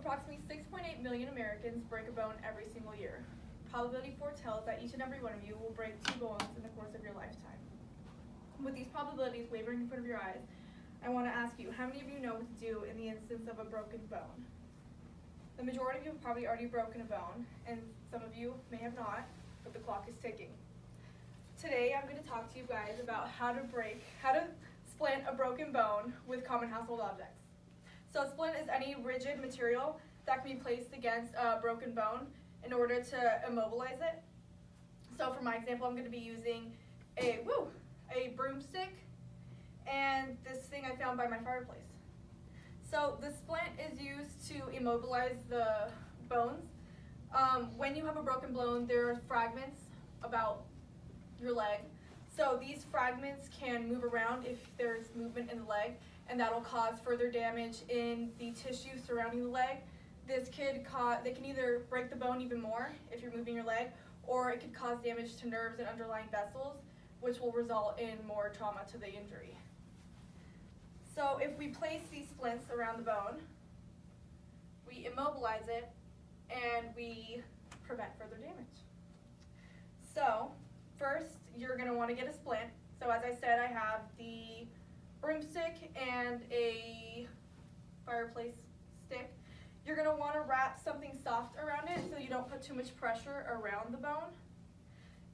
approximately 6.8 million Americans break a bone every single year. Probability foretells that each and every one of you will break 2 bones in the course of your lifetime. With these probabilities wavering in front of your eyes, I want to ask you, how many of you know what to do in the instance of a broken bone? The majority of you have probably already broken a bone, and some of you may have not, but the clock is ticking. Today I'm going to talk to you guys about how to splint a broken bone with common household objects. So a splint is any rigid material that can be placed against a broken bone in order to immobilize it. So for my example, I'm going to be using a broomstick and this thing I found by my fireplace. So the splint is used to immobilize the bones. When you have a broken bone, there are fragments about your leg. So these fragments can move around if there's movement in the leg, and that'll cause further damage in the tissue surrounding the leg. They can either break the bone even more if you're moving your leg, or it could cause damage to nerves and underlying vessels, which will result in more trauma to the injury. So if we place these splints around the bone, we immobilize it, and we prevent further damage. So first, you're going to want to get a splint. So as I said, I have the broomstick and a fireplace stick. You're going to want to wrap something soft around it so you don't put too much pressure around the bone.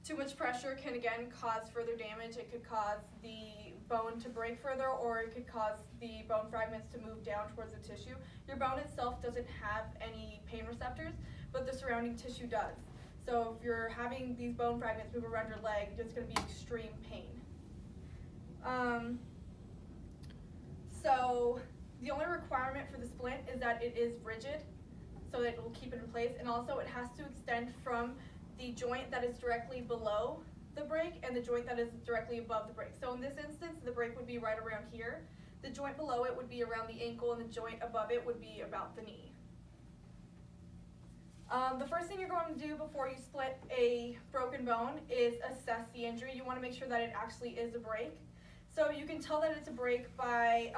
Too much pressure can again cause further damage. It could cause the bone to break further, or it could cause the bone fragments to move down towards the tissue. Your bone itself doesn't have any pain receptors, but the surrounding tissue does. So if you're having these bone fragments move around your leg, it's going to be extreme pain. So the only requirement for the splint is that it is rigid, so that it will keep it in place, and also it has to extend from the joint that is directly below the break and the joint that is directly above the break. So in this instance, the break would be right around here. The joint below it would be around the ankle, and the joint above it would be about the knee. The first thing you're going to do before you split a broken bone is assess the injury. You want to make sure that it actually is a break. So you can tell that it's a break by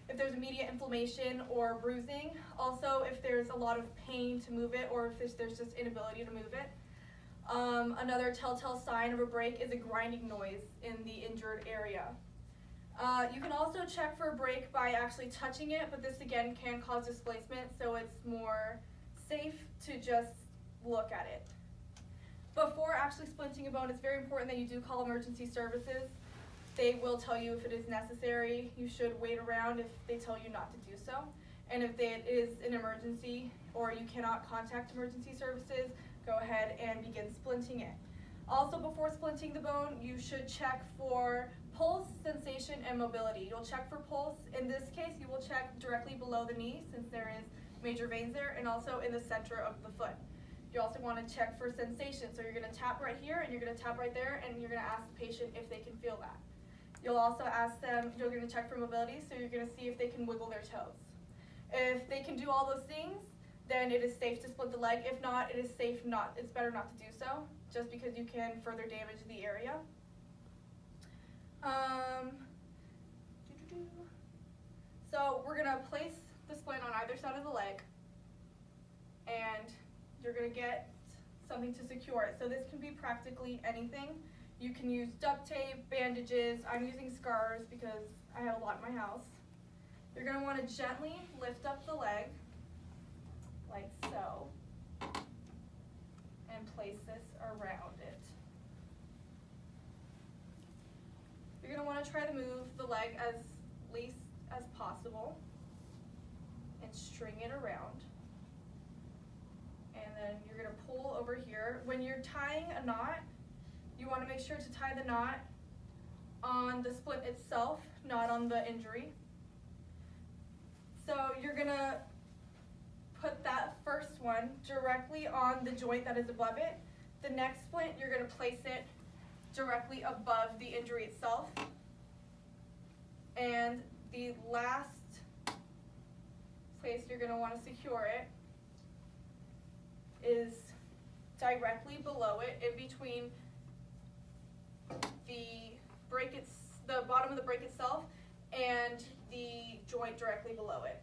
if there's immediate inflammation or bruising. Also, if there's a lot of pain to move it, or if there's just inability to move it. Another telltale sign of a break is a grinding noise in the injured area. You can also check for a break by actually touching it, but this again can cause displacement, so it's more safe to just look at it. Before actually splinting a bone, it's very important that you do call emergency services. They will tell you if it is necessary. You should wait around if they tell you not to do so. And if it is an emergency or you cannot contact emergency services, go ahead and begin splinting it. Also, before splinting the bone, you should check for pulse, sensation, and mobility. You'll check for pulse. In this case, you will check directly below the knee, since there is major veins there, and also in the center of the foot. You also want to check for sensation. So you're going to tap right here, and you're going to tap right there, and you're going to ask the patient if they can feel that. You'll also ask them, you're going to check for mobility, so you're going to see if they can wiggle their toes. If they can do all those things, then it is safe to split the leg. If not, it's better not to do so, just because you can further damage the area. So we're going to place the splint on either side of the leg, and you're going to get something to secure it. So this can be practically anything. You can use duct tape, bandages. I'm using scars because I have a lot in my house. You're going to want to gently lift up the leg, like so, and place this around it. You're going to want to try to move the leg as least as possible and string it around. And then you're going to pull over here. When you're tying a knot, you want to make sure to tie the knot on the splint itself, not on the injury. So you're going to put that first one directly on the joint that is above it. The next splint, you're going to place it directly above the injury itself. And the last place you're going to want to secure it is directly below it, in between the bottom of the break itself and the joint directly below it.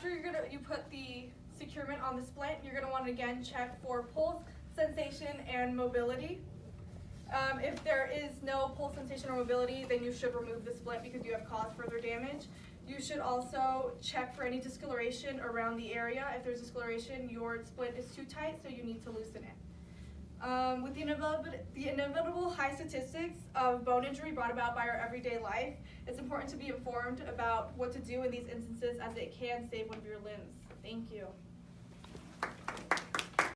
after you put the securement on the splint, you're gonna want to again check for pulse, sensation, and mobility. If there is no pulse, sensation, or mobility, then you should remove the splint because you have caused further damage. You should also check for any discoloration around the area. If there's discoloration, your splint is too tight, so you need to loosen it. With the inevitable high statistics of bone injury brought about by our everyday life, it's important to be informed about what to do in these instances as it can save one of your limbs. Thank you.